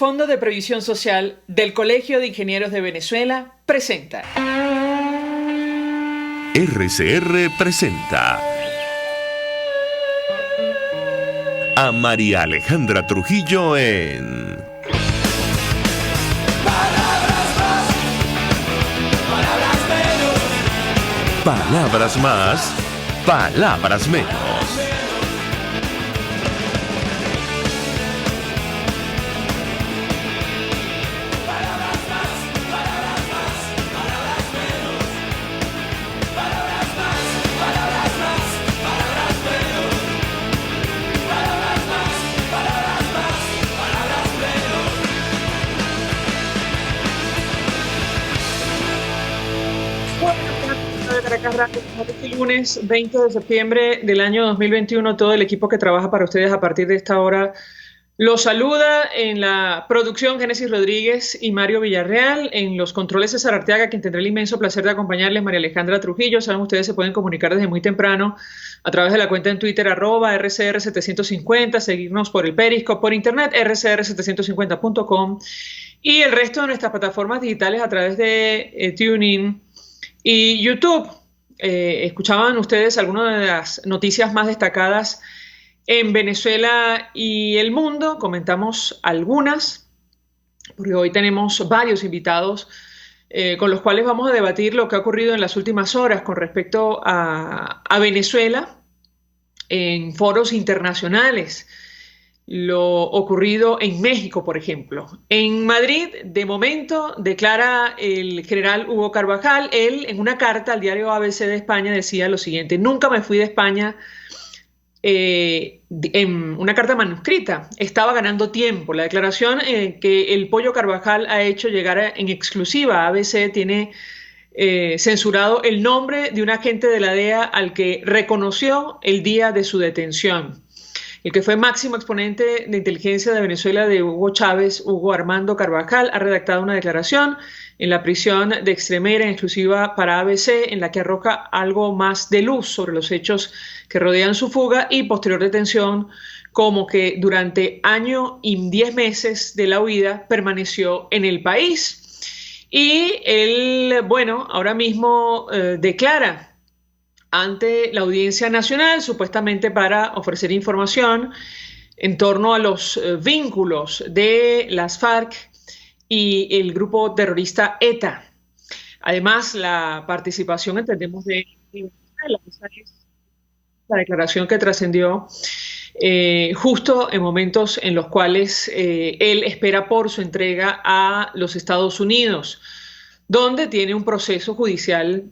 Fondo de Previsión Social del Colegio de Ingenieros de Venezuela presenta. RCR presenta a María Alejandra Trujillo en Palabras más, palabras menos. Palabras más, palabras menos. Este lunes 20 de septiembre del año 2021, todo el equipo que trabaja para ustedes a partir de esta hora los saluda. En la producción, Génesis Rodríguez y Mario Villarreal. En los controles, César Arteaga, quien tendrá el inmenso placer de acompañarles, María Alejandra Trujillo. Saben, ustedes se pueden comunicar desde muy temprano a través de la cuenta en Twitter, @RCR750, seguirnos por el Periscope, por internet, rcr750.com, y el resto de nuestras plataformas digitales a través de TuneIn y YouTube. Escuchaban ustedes algunas de las noticias más destacadas en Venezuela y el mundo. Comentamos algunas, porque hoy tenemos varios invitados con los cuales vamos a debatir lo que ha ocurrido en las últimas horas con respecto a Venezuela en foros internacionales. Lo ocurrido en México, por ejemplo. En Madrid, de momento, declara el general Hugo Carvajal. Él, en una carta al diario ABC de España, decía lo siguiente: nunca me fui de España, en una carta manuscrita. Estaba ganando tiempo. La declaración que el Pollo Carvajal ha hecho llegar en exclusiva a ABC tiene censurado el nombre de un agente de la DEA al que reconoció el día de su detención. El que fue máximo exponente de inteligencia de Venezuela de Hugo Chávez, Hugo Armando Carvajal, ha redactado una declaración en la prisión de Extremadura en exclusiva para ABC, en la que arroja algo más de luz sobre los hechos que rodean su fuga y posterior detención, como que durante año y 10 meses de la huida permaneció en el país. Y él, bueno, ahora mismo declara ante la Audiencia Nacional, supuestamente para ofrecer información en torno a los vínculos de las FARC y el grupo terrorista ETA. Además, la participación, entendemos, de Venezuela. Esa es la declaración que trascendió justo en momentos en los cuales él espera por su entrega a los Estados Unidos, donde tiene un proceso judicial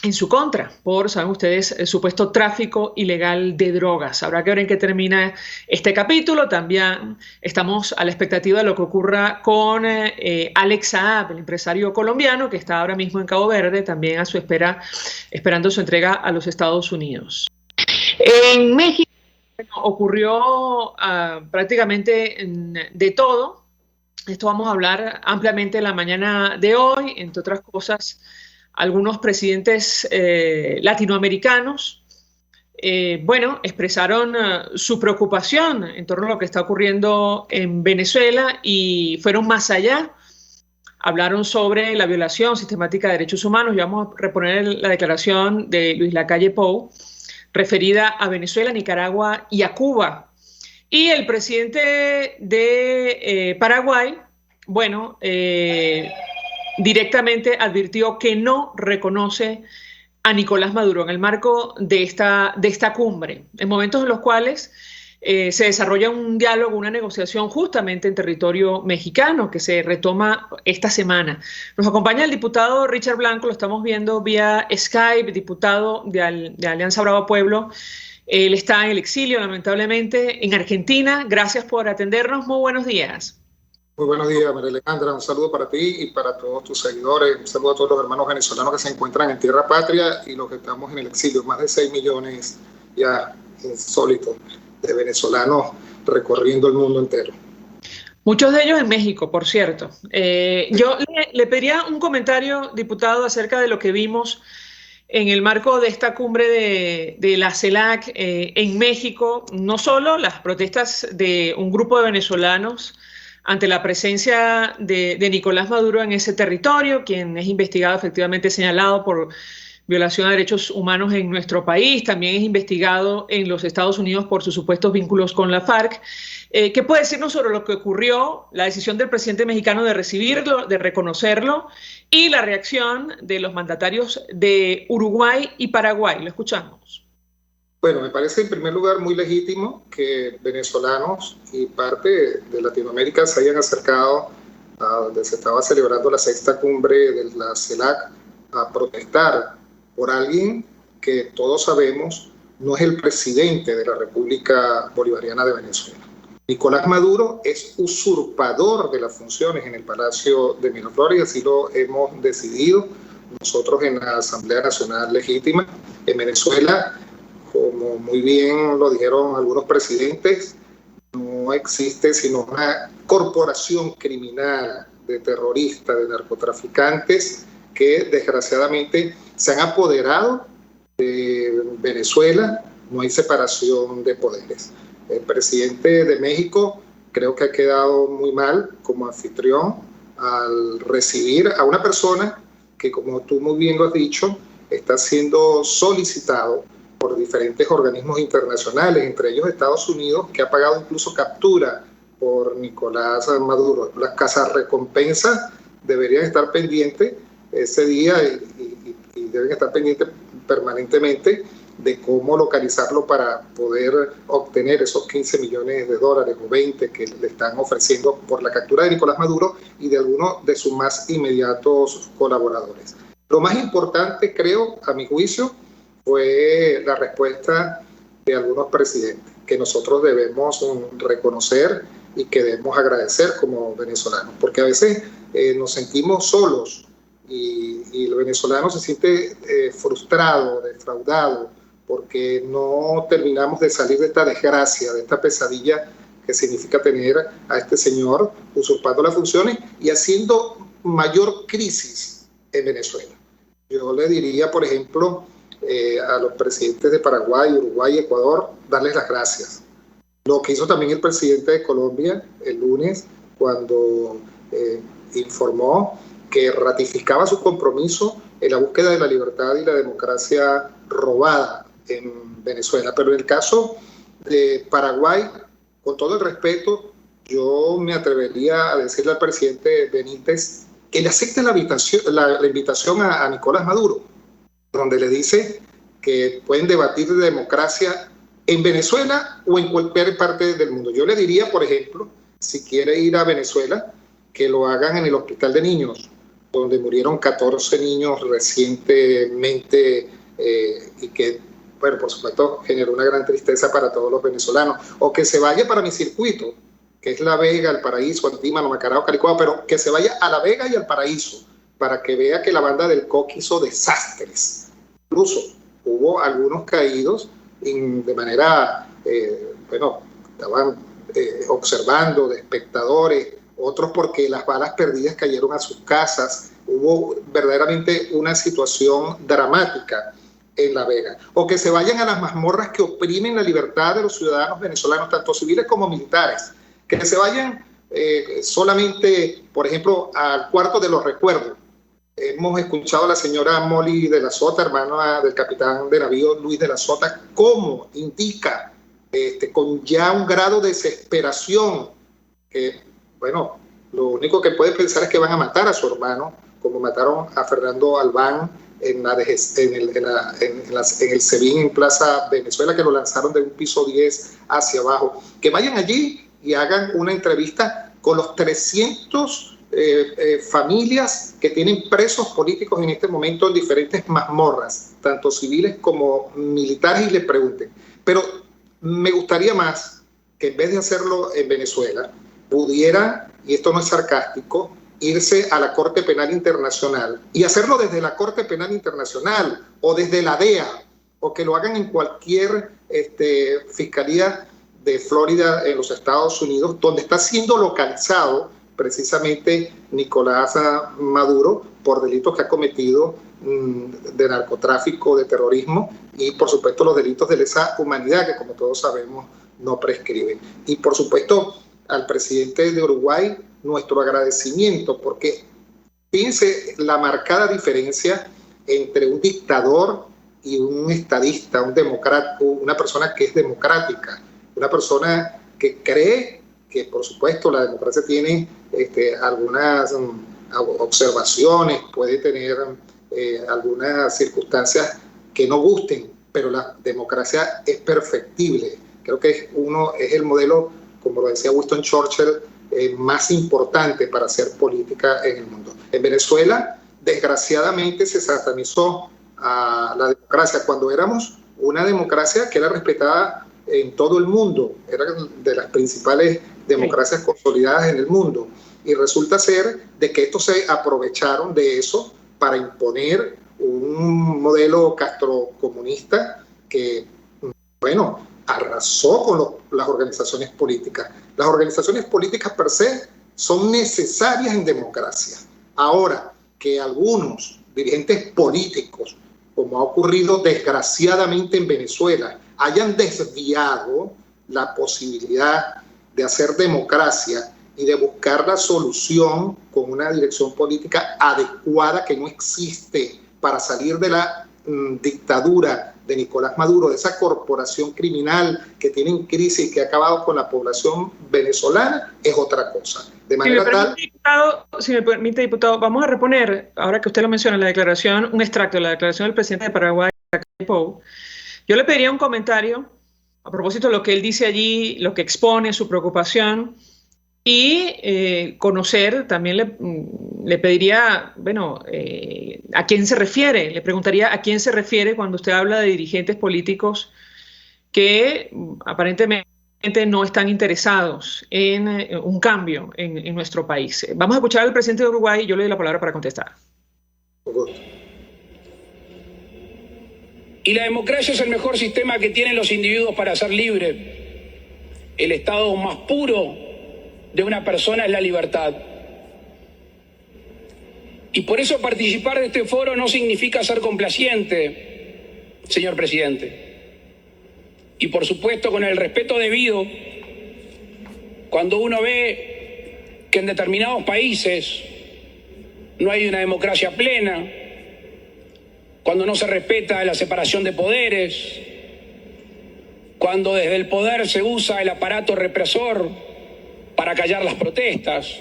en su contra por, saben ustedes, el supuesto tráfico ilegal de drogas. Habrá que ver en qué termina este capítulo. También estamos a la expectativa de lo que ocurra con Alex Saab, el empresario colombiano que está ahora mismo en Cabo Verde, también a su espera, esperando su entrega a los Estados Unidos. En México ocurrió prácticamente de todo. Esto vamos a hablar ampliamente en la mañana de hoy, entre otras cosas. Algunos presidentes latinoamericanos, expresaron su preocupación en torno a lo que está ocurriendo en Venezuela y fueron más allá. Hablaron sobre la violación sistemática de derechos humanos. Y vamos a reponer la declaración de Luis Lacalle Pou, referida a Venezuela, Nicaragua y a Cuba. Y el presidente de Paraguay, directamente advirtió que no reconoce a Nicolás Maduro en el marco de esta cumbre, en momentos en los cuales se desarrolla un diálogo, una negociación justamente en territorio mexicano que se retoma esta semana. Nos acompaña el diputado Richard Blanco, lo estamos viendo vía Skype, diputado de Alianza Bravo Pueblo. Él está en el exilio, lamentablemente, en Argentina. Gracias por atendernos. Muy buenos días. Muy buenos días, María Alejandra. Un saludo para ti y para todos tus seguidores. Un saludo a todos los hermanos venezolanos que se encuentran en tierra patria y los que estamos en el exilio. Más de 6 millones ya insólitos de venezolanos recorriendo el mundo entero. Muchos de ellos en México, por cierto. Yo le pediría un comentario, diputado, acerca de lo que vimos en el marco de esta cumbre de la CELAC en México. No solo las protestas de un grupo de venezolanos ante la presencia de Nicolás Maduro en ese territorio, quien es investigado, efectivamente señalado por violación a derechos humanos en nuestro país, también es investigado en los Estados Unidos por sus supuestos vínculos con la FARC. ¿Qué puede decirnos sobre lo que ocurrió, la decisión del presidente mexicano de recibirlo, de reconocerlo, y la reacción de los mandatarios de Uruguay y Paraguay? Lo escuchamos. Bueno, me parece en primer lugar muy legítimo que venezolanos y parte de Latinoamérica se hayan acercado a donde se estaba celebrando la sexta cumbre de la CELAC a protestar por alguien que todos sabemos no es el presidente de la República Bolivariana de Venezuela. Nicolás Maduro es usurpador de las funciones en el Palacio de Miraflores, y así lo hemos decidido nosotros en la Asamblea Nacional Legítima. En Venezuela, como muy bien lo dijeron algunos presidentes, no existe sino una corporación criminal de terroristas, de narcotraficantes, que desgraciadamente se han apoderado de Venezuela. No hay separación de poderes. El presidente de México creo que ha quedado muy mal como anfitrión al recibir a una persona que, como tú muy bien lo has dicho, está siendo solicitado por diferentes organismos internacionales, entre ellos Estados Unidos, que ha pagado incluso captura por Nicolás Maduro. Las casas recompensas deberían estar pendientes ese día y deben estar pendientes permanentemente de cómo localizarlo para poder obtener esos 15 millones de dólares o 20 que le están ofreciendo por la captura de Nicolás Maduro y de algunos de sus más inmediatos colaboradores. Lo más importante, creo, a mi juicio, fue la respuesta de algunos presidentes que nosotros debemos reconocer y que debemos agradecer como venezolanos, porque a veces nos sentimos solos y el venezolano se siente frustrado, defraudado, porque no terminamos de salir de esta desgracia, de esta pesadilla que significa tener a este señor usurpando las funciones y haciendo mayor crisis en Venezuela. Yo le diría, por ejemplo, a los presidentes de Paraguay, Uruguay y Ecuador, darles las gracias. Lo que hizo también el presidente de Colombia el lunes, cuando informó que ratificaba su compromiso en la búsqueda de la libertad y la democracia robada en Venezuela. Pero en el caso de Paraguay, con todo el respeto, yo me atrevería a decirle al presidente Benítez que le acepte la invitación a Nicolás Maduro, donde le dice que pueden debatir de democracia en Venezuela o en cualquier parte del mundo. Yo le diría, por ejemplo, si quiere ir a Venezuela, que lo hagan en el Hospital de Niños, donde murieron 14 niños recientemente y que, bueno, por supuesto, generó una gran tristeza para todos los venezolanos. O que se vaya para mi circuito, que es La Vega, El Paraíso, Antímano, Macarao, Caricuao, pero que se vaya a La Vega y al Paraíso, para que vea que la banda del Coque hizo desastres. Incluso hubo algunos caídos de manera, estaban observando de espectadores, otros porque las balas perdidas cayeron a sus casas. Hubo verdaderamente una situación dramática en La Vega. O que se vayan a las mazmorras que oprimen la libertad de los ciudadanos venezolanos, tanto civiles como militares. Que se vayan solamente, por ejemplo, al cuarto de los recuerdos. Hemos escuchado a la señora Molly de la Sota, hermana del capitán de navío Luis de la Sota, cómo indica con ya un grado de desesperación que, bueno, lo único que puede pensar es que van a matar a su hermano, como mataron a Fernando Albán en el SEBIN en Plaza Venezuela, que lo lanzaron de un piso 10 hacia abajo. Que vayan allí y hagan una entrevista con los 300 familias que tienen presos políticos en este momento en diferentes mazmorras, tanto civiles como militares, y les pregunten. Pero me gustaría más que en vez de hacerlo en Venezuela, pudiera, y esto no es sarcástico, irse a la Corte Penal Internacional y hacerlo desde la Corte Penal Internacional o desde la DEA, o que lo hagan en cualquier fiscalía de Florida en los Estados Unidos, donde está siendo localizado precisamente Nicolás Maduro por delitos que ha cometido de narcotráfico, de terrorismo y por supuesto los delitos de lesa humanidad, que como todos sabemos no prescriben. Y por supuesto al presidente de Uruguay nuestro agradecimiento, porque fíjense la marcada diferencia entre un dictador y un estadista, un democrático, una persona que es democrática, una persona que cree que, por supuesto, la democracia tiene algunas observaciones, puede tener algunas circunstancias que no gusten, pero la democracia es perfectible. Creo que es el modelo, como lo decía Winston Churchill, más importante para hacer política en el mundo. En Venezuela, desgraciadamente, se satanizó a la democracia cuando éramos una democracia que era respetada en todo el mundo, era de las principales democracias consolidadas en el mundo, y resulta ser de que estos se aprovecharon de eso para imponer un modelo castrocomunista que, bueno, arrasó con las organizaciones políticas. Las organizaciones políticas per se son necesarias en democracia. Ahora, que algunos dirigentes políticos, como ha ocurrido desgraciadamente en Venezuela, hayan desviado la posibilidad de hacer democracia y de buscar la solución con una dirección política adecuada que no existe para salir de la dictadura de Nicolás Maduro, de esa corporación criminal que tiene en crisis y que ha acabado con la población venezolana, es otra cosa. De manera tal... Si me permite, diputado, vamos a reponer, ahora que usted lo menciona, la declaración, un extracto de la declaración del presidente de Paraguay, Pou. Yo le pediría un comentario a propósito de lo que él dice allí, lo que expone, su preocupación, y conocer, también le pediría, bueno, ¿a quién se refiere? Le preguntaría a quién se refiere cuando usted habla de dirigentes políticos que aparentemente no están interesados en un cambio en nuestro país. Vamos a escuchar al presidente de Uruguay y yo le doy la palabra para contestar. Y la democracia es el mejor sistema que tienen los individuos para ser libres. El estado más puro de una persona es la libertad. Y por eso participar de este foro no significa ser complaciente, señor presidente. Y por supuesto con el respeto debido, cuando uno ve que en determinados países no hay una democracia plena, cuando no se respeta la separación de poderes, cuando desde el poder se usa el aparato represor para callar las protestas,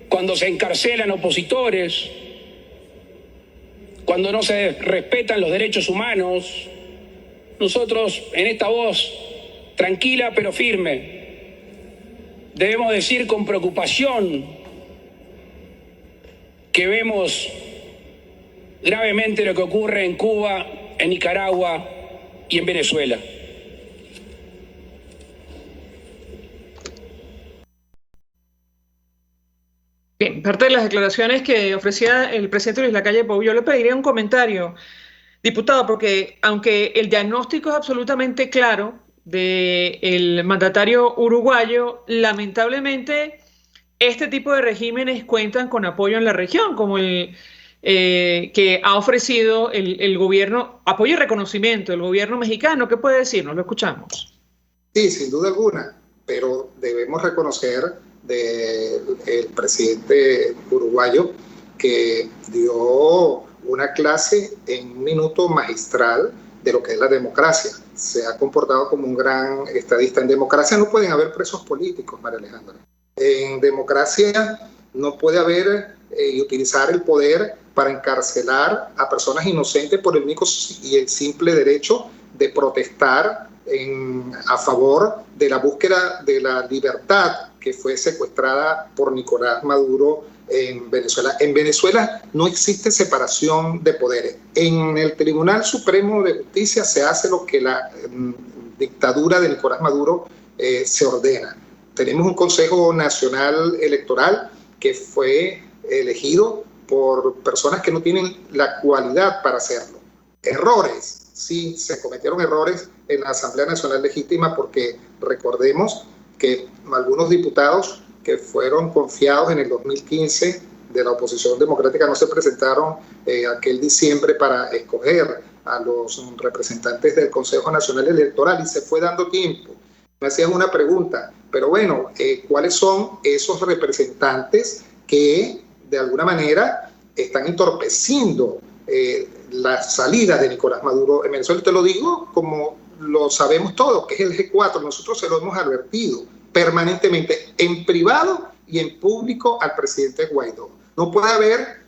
cuando se encarcelan opositores, cuando no se respetan los derechos humanos, nosotros en esta voz tranquila pero firme debemos decir con preocupación que vemos gravemente lo que ocurre en Cuba, en Nicaragua y en Venezuela. Bien, parte de las declaraciones que ofrecía el presidente Luis Lacalle Pou, yo le pediría un comentario, diputado, porque aunque el diagnóstico es absolutamente claro del mandatario uruguayo, lamentablemente este tipo de regímenes cuentan con apoyo en la región, como el que ha ofrecido el gobierno, apoyo y reconocimiento del gobierno mexicano. ¿Qué puede decirnos? Lo escuchamos. Sí, sin duda alguna, pero debemos reconocer del presidente uruguayo que dio una clase en un minuto magistral de lo que es la democracia. Se ha comportado como un gran estadista. En democracia no pueden haber presos políticos, María Alejandra. En democracia no puede haber y utilizar el poder para encarcelar a personas inocentes por el único y el simple derecho de protestar a favor de la búsqueda de la libertad que fue secuestrada por Nicolás Maduro en Venezuela. En Venezuela no existe separación de poderes. En el Tribunal Supremo de Justicia se hace lo que la dictadura de Nicolás Maduro se ordena. Tenemos un Consejo Nacional Electoral que fue elegido por personas que no tienen la cualidad para hacerlo. Errores, sí, se cometieron errores en la Asamblea Nacional Legítima, porque recordemos que algunos diputados que fueron confiados en el 2015 de la oposición democrática no se presentaron aquel diciembre para escoger a los representantes del Consejo Nacional Electoral, y se fue dando tiempo. me hacías una pregunta, pero bueno, ¿cuáles son esos representantes que de alguna manera están entorpeciendo las salidas de Nicolás Maduro en Venezuela? Te lo digo como lo sabemos todos, que es el G4. Nosotros se lo hemos advertido permanentemente, en privado y en público, al presidente Guaidó. No puede haber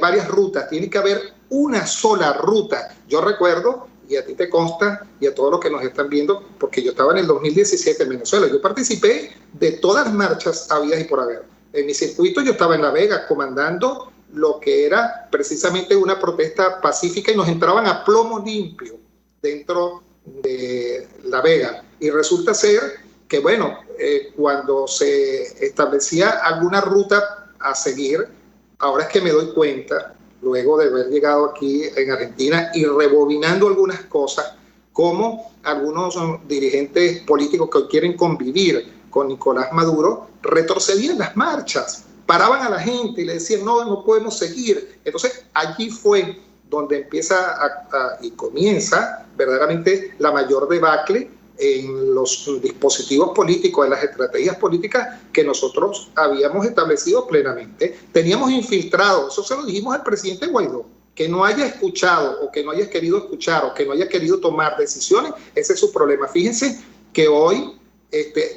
varias rutas, tiene que haber una sola ruta. Yo recuerdo, y a ti te consta, y a todos los que nos están viendo, porque yo estaba en el 2017 en Venezuela, yo participé de todas las marchas habidas y por haber. En mi circuito yo estaba en La Vega comandando lo que era precisamente una protesta pacífica y nos entraban a plomo limpio dentro de La Vega. Y resulta ser que, bueno, cuando se establecía alguna ruta a seguir, ahora es que me doy cuenta, luego de haber llegado aquí en Argentina y rebobinando algunas cosas, como algunos dirigentes políticos que hoy quieren convivir con Nicolás Maduro retrocedían las marchas, paraban a la gente y le decían no podemos seguir. Entonces allí fue donde empieza y comienza verdaderamente la mayor debacle en los dispositivos políticos, en las estrategias políticas que nosotros habíamos establecido plenamente. Teníamos infiltrados, eso se lo dijimos al presidente Guaidó, que no haya escuchado o que no haya querido escuchar o que no haya querido tomar decisiones, ese es su problema. Fíjense que hoy,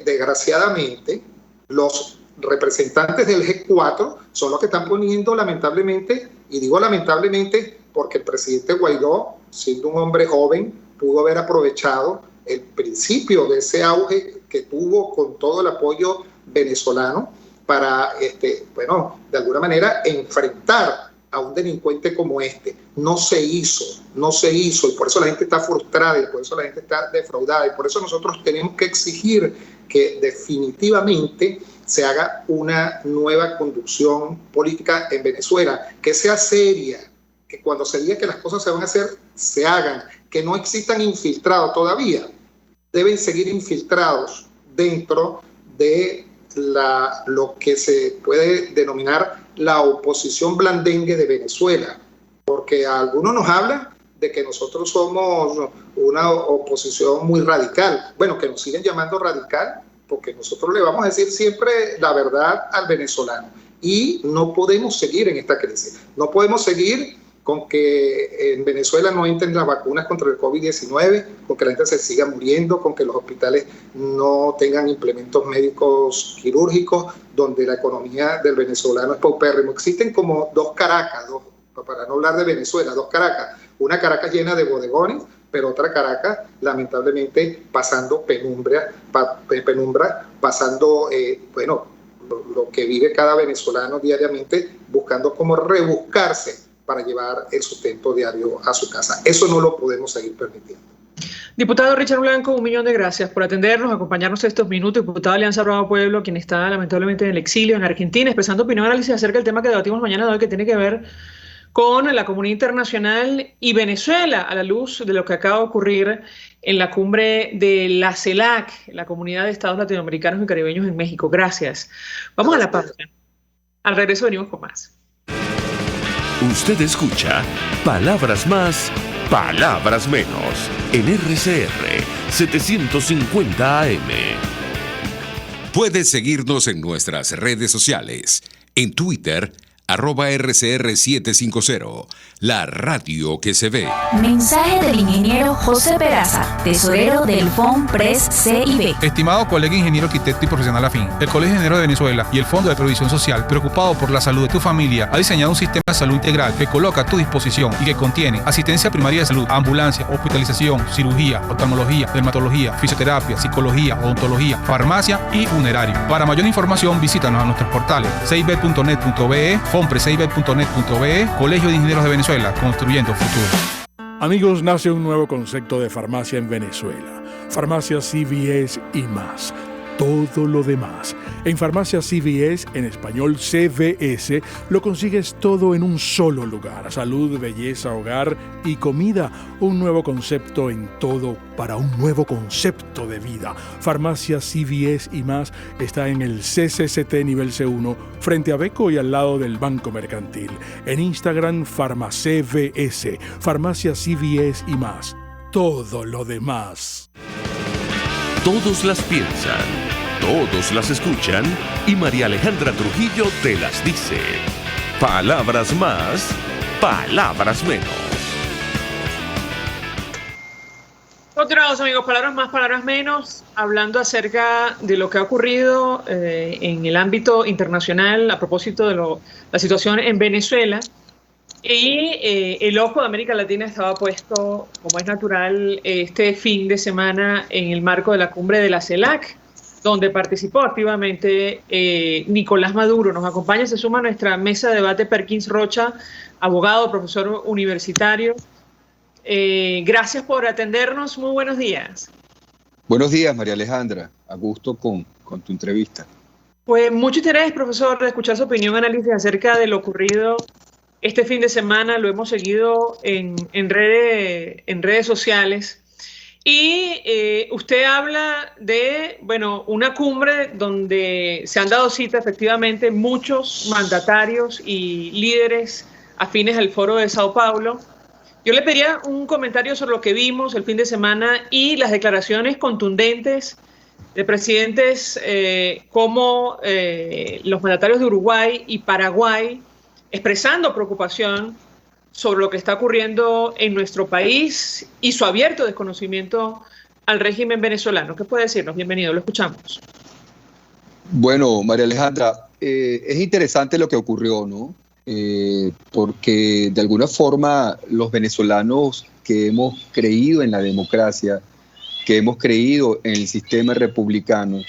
desgraciadamente, los representantes del G4 son los que están poniendo lamentablemente, y digo lamentablemente porque el presidente Guaidó, siendo un hombre joven, pudo haber aprovechado el principio de ese auge que tuvo con todo el apoyo venezolano para, de alguna manera enfrentar a un delincuente como este. No se hizo, y por eso la gente está frustrada, y por eso la gente está defraudada, y por eso nosotros tenemos que exigir que definitivamente se haga una nueva conducción política en Venezuela, que sea seria, que cuando se diga que las cosas se van a hacer, se hagan, que no existan infiltrados todavía. Deben seguir infiltrados dentro de lo que se puede denominar la oposición blandengue de Venezuela, porque a algunos nos hablan de que nosotros somos una oposición muy radical. Bueno, que nos siguen llamando radical, porque nosotros le vamos a decir siempre la verdad al venezolano. Y no podemos seguir en esta crisis. No podemos seguir con que en Venezuela no entren las vacunas contra el COVID-19, con que la gente se siga muriendo, con que los hospitales no tengan implementos médicos quirúrgicos, donde la economía del venezolano es paupérrimo. Existen como dos Caracas, para no hablar de Venezuela, dos Caracas. Una Caracas llena de bodegones, pero otra Caracas, lamentablemente, pasando penumbra, pasando, lo que vive cada venezolano diariamente, buscando cómo rebuscarse para llevar el sustento diario a su casa. Eso no lo podemos seguir permitiendo. Diputado Richard Blanco, 1.000.000 de gracias por atendernos, acompañarnos estos minutos. Diputado de Alianza Bravo Pueblo, quien está lamentablemente en el exilio en Argentina, expresando opinión y análisis acerca del tema que debatimos mañana de hoy, que tiene que ver con la comunidad internacional y Venezuela, a la luz de lo que acaba de ocurrir en la cumbre de la CELAC, la Comunidad de Estados Latinoamericanos y Caribeños en México. Gracias. Vamos a la pausa. Al regreso venimos con más. Usted escucha Palabras Más, Palabras Menos en RCR 750 AM. Puedes seguirnos en nuestras redes sociales. En Twitter, @RCR750, la radio que se ve. Mensaje del ingeniero José Peraza, tesorero del FONPRES CIB. Estimado colega ingeniero arquitecto y profesional afín, el Colegio de Ingenieros de Venezuela y el Fondo de Previsión Social, preocupado por la salud de tu familia, ha diseñado un sistema de salud integral que coloca a tu disposición y que contiene asistencia primaria de salud, ambulancia, hospitalización, cirugía, oftalmología, dermatología, fisioterapia, psicología, odontología, farmacia y funerario. Para mayor información, visítanos a nuestros portales cib.net.be, fonprescib.net.be, Colegio de Ingenieros de Venezuela, construyendo futuro. Amigos, nace un nuevo concepto de farmacia en Venezuela. Farmacia CVS y más. Todo lo demás. En Farmacia CVS, en español CVS, lo consigues todo en un solo lugar. Salud, belleza, hogar y comida. Un nuevo concepto en todo para un nuevo concepto de vida. Farmacia CVS y más está en el CCCT nivel C1, frente a Beco y al lado del Banco Mercantil. En Instagram, FarmaCVS. Farmacia CVS y más. Todo lo demás. Todos las piensan, todos las escuchan y María Alejandra Trujillo te las dice. Palabras más, palabras menos. Continuamos, amigos, palabras más, palabras menos, hablando acerca de lo que ha ocurrido en el ámbito internacional a propósito de la situación en Venezuela. Y el ojo de América Latina estaba puesto, como es natural, este fin de semana en el marco de la cumbre de la CELAC, donde participó activamente Nicolás Maduro. Nos acompaña, se suma a nuestra mesa de debate Perkins Rocha, abogado, profesor universitario. Gracias por atendernos. Muy buenos días. Buenos días, María Alejandra. A gusto con tu entrevista. Pues mucho interés, profesor, de escuchar su opinión, análisis acerca de lo ocurrido este fin de semana. Lo hemos seguido en redes sociales. Y usted habla de, bueno, una cumbre donde se han dado cita efectivamente muchos mandatarios y líderes afines al Foro de Sao Paulo. Yo le pediría un comentario sobre lo que vimos el fin de semana y las declaraciones contundentes de presidentes como los mandatarios de Uruguay y Paraguay, expresando preocupación sobre lo que está ocurriendo en nuestro país y su abierto desconocimiento al régimen venezolano. ¿Qué puede decirnos? Bienvenido, lo escuchamos. Bueno, María Alejandra, es interesante lo que ocurrió, ¿no? Porque de alguna forma los venezolanos que hemos creído en la democracia, que hemos creído en el sistema republicano,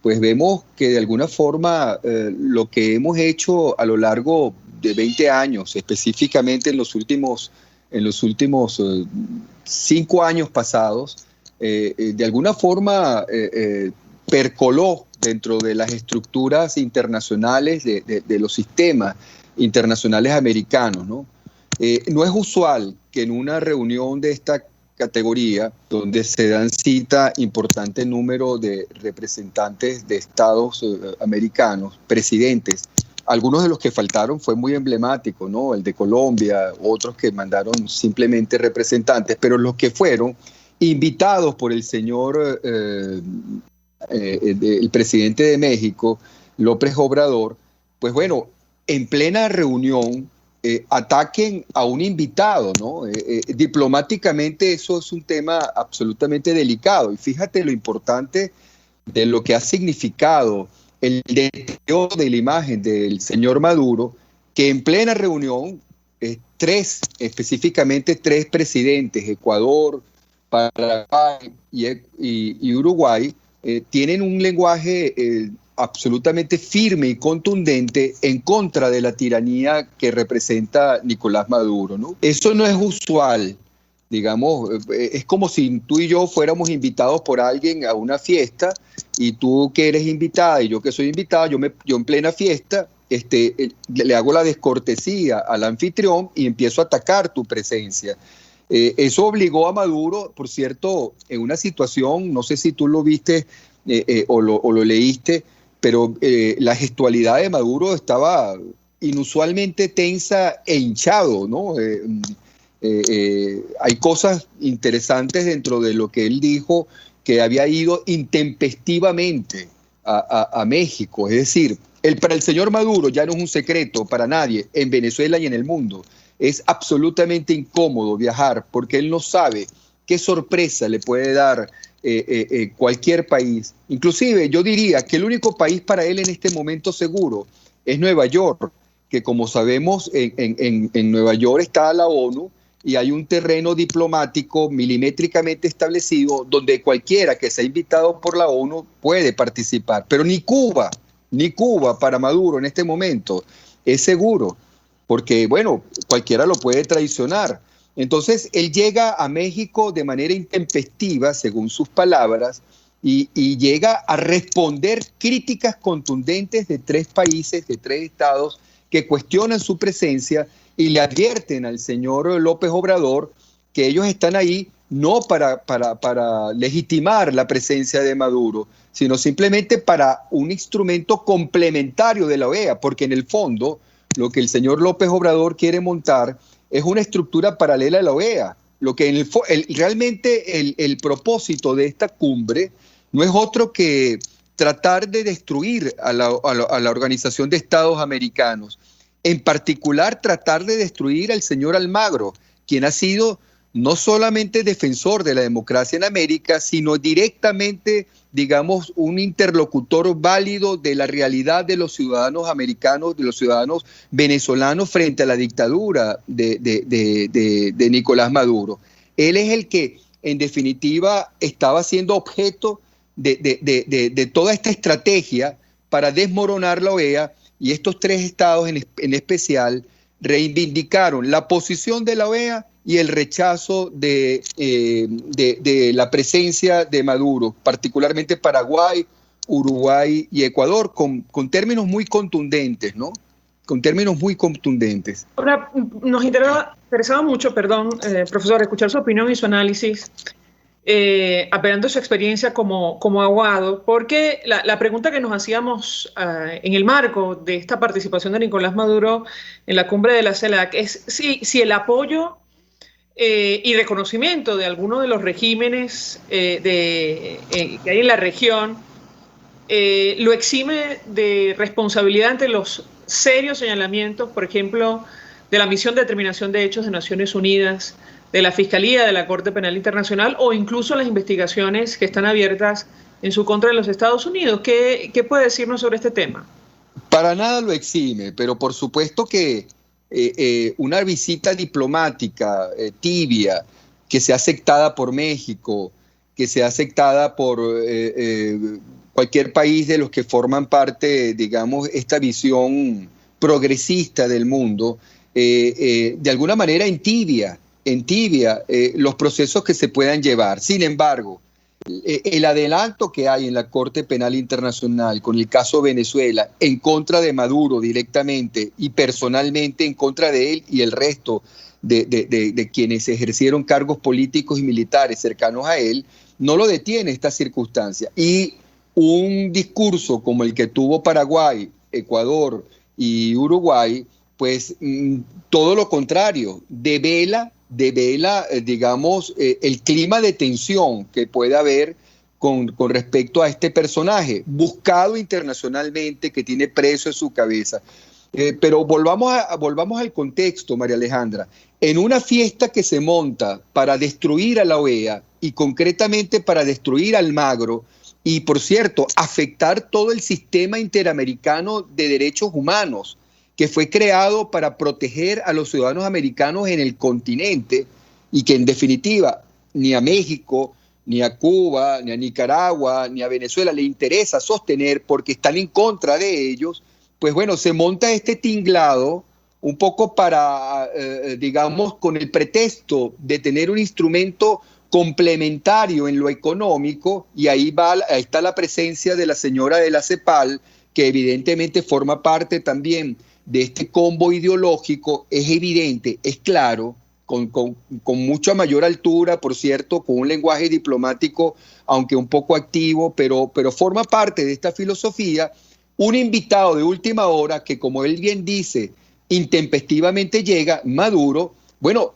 pues vemos que de alguna forma lo que hemos hecho a lo largo de 20 años, específicamente en los últimos 5 años pasados, de alguna forma percoló dentro de las estructuras internacionales de los sistemas internacionales americanos, ¿no? No es usual que en una reunión de esta categoría, donde se dan cita importante número de representantes de estados americanos, presidentes, algunos de los que faltaron fue muy emblemático, ¿no? El de Colombia, otros que mandaron simplemente representantes, pero los que fueron invitados por el señor, el presidente de México, López Obrador, pues bueno, en plena reunión ataquen a un invitado, ¿no? Diplomáticamente eso es un tema absolutamente delicado. Y fíjate lo importante de lo que ha significado el deterioro de la imagen del señor Maduro, que en plena reunión, específicamente tres presidentes, Ecuador, Paraguay y Uruguay, tienen un lenguaje absolutamente firme y contundente en contra de la tiranía que representa Nicolás Maduro, ¿no? Eso no es usual, digamos, es como si tú y yo fuéramos invitados por alguien a una fiesta y tú que eres invitada y yo que soy invitada, yo en plena fiesta le hago la descortesía al anfitrión y empiezo a atacar tu presencia. Eso obligó a Maduro, por cierto, en una situación, no sé si tú lo viste o lo leíste, pero la gestualidad de Maduro estaba inusualmente tensa e hinchado, ¿no? Hay cosas interesantes dentro de lo que él dijo, que había ido intempestivamente a México. Es decir, para el señor Maduro ya no es un secreto para nadie en Venezuela y en el mundo. Es absolutamente incómodo viajar porque él no sabe qué sorpresa le puede dar cualquier país. Inclusive yo diría que el único país para él en este momento seguro es Nueva York, que como sabemos en Nueva York está la ONU y hay un terreno diplomático milimétricamente establecido donde cualquiera que sea invitado por la ONU puede participar. Pero ni Cuba para Maduro en este momento es seguro, porque bueno, cualquiera lo puede traicionar. Entonces, él llega a México de manera intempestiva, según sus palabras, y llega a responder críticas contundentes de 3 países, de 3 estados, que cuestionan su presencia y le advierten al señor López Obrador que ellos están ahí no para legitimar la presencia de Maduro, sino simplemente para un instrumento complementario de la OEA, porque en el fondo lo que el señor López Obrador quiere montar es una estructura paralela a la OEA. Lo que realmente el propósito de esta cumbre no es otro que tratar de destruir a la Organización de Estados Americanos. En particular, tratar de destruir al señor Almagro, quien ha sido no solamente defensor de la democracia en América, sino directamente, digamos, un interlocutor válido de la realidad de los ciudadanos americanos, de los ciudadanos venezolanos frente a la dictadura de Nicolás Maduro. Él es el que, en definitiva, estaba siendo objeto de toda esta estrategia para desmoronar la OEA, y estos tres estados en especial reivindicaron la posición de la OEA y el rechazo de la presencia de Maduro, particularmente Paraguay, Uruguay y Ecuador, con términos muy contundentes, ¿no? Con términos muy contundentes. Ahora, nos interesaba mucho, profesor, escuchar su opinión y su análisis, apelando a su experiencia como abogado, porque la pregunta que nos hacíamos en el marco de esta participación de Nicolás Maduro en la cumbre de la CELAC es si el apoyo y reconocimiento de algunos de los regímenes que hay en la región lo exime de responsabilidad ante los serios señalamientos, por ejemplo, de la Misión de Determinación de Hechos de Naciones Unidas, de la Fiscalía de la Corte Penal Internacional o incluso las investigaciones que están abiertas en su contra de los Estados Unidos. ¿Qué puede decirnos sobre este tema? Para nada lo exime, pero por supuesto que una visita diplomática tibia, que sea aceptada por México, que sea aceptada por cualquier país de los que forman parte, digamos, esta visión progresista del mundo, de alguna manera entibia los procesos que se puedan llevar. Sin embargo, el adelanto que hay en la Corte Penal Internacional con el caso Venezuela en contra de Maduro directamente y personalmente en contra de él y el resto de quienes ejercieron cargos políticos y militares cercanos a él, no lo detiene esta circunstancia. Y un discurso como el que tuvo Paraguay, Ecuador y Uruguay, pues todo lo contrario, devela, digamos, el clima de tensión que puede haber con respecto a este personaje, buscado internacionalmente, que tiene preso en su cabeza. Pero volvamos al contexto, María Alejandra. En una fiesta que se monta para destruir a la OEA y concretamente para destruir a Almagro, y por cierto, afectar todo el sistema interamericano de derechos humanos, que fue creado para proteger a los ciudadanos americanos en el continente y que en definitiva ni a México, ni a Cuba, ni a Nicaragua, ni a Venezuela le interesa sostener porque están en contra de ellos, pues bueno, se monta este tinglado un poco para, digamos, con el pretexto de tener un instrumento complementario en lo económico, y ahí está la presencia de la señora de la CEPAL, que evidentemente forma parte también de este combo ideológico. Es evidente, es claro, con mucha mayor altura, por cierto, con un lenguaje diplomático, aunque un poco activo, pero forma parte de esta filosofía, un invitado de última hora que, como él bien dice, intempestivamente llega, Maduro, bueno,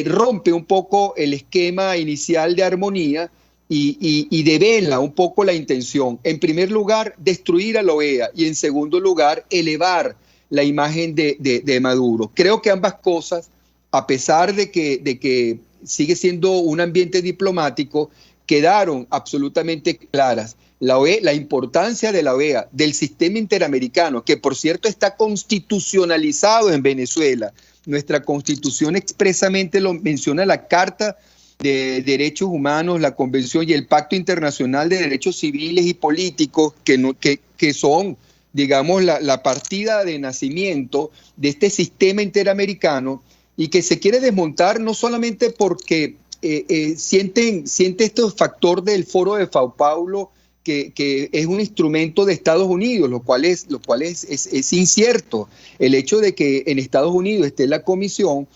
rompe un poco el esquema inicial de armonía y devela un poco la intención. En primer lugar, destruir a la OEA y en segundo lugar, elevar la imagen de Maduro. Creo que ambas cosas, a pesar de que sigue siendo un ambiente diplomático, quedaron absolutamente claras. La importancia de la OEA, del sistema interamericano, que por cierto está constitucionalizado en Venezuela. Nuestra constitución expresamente lo menciona, la Carta de Derechos Humanos, la Convención y el Pacto Internacional de Derechos Civiles y Políticos, que son, digamos, la partida de nacimiento de este sistema interamericano, y que se quiere desmontar no solamente porque siente este factor del Foro de Sao Paulo, que es un instrumento de Estados Unidos, lo cual es incierto. El hecho de que en Estados Unidos esté la comisión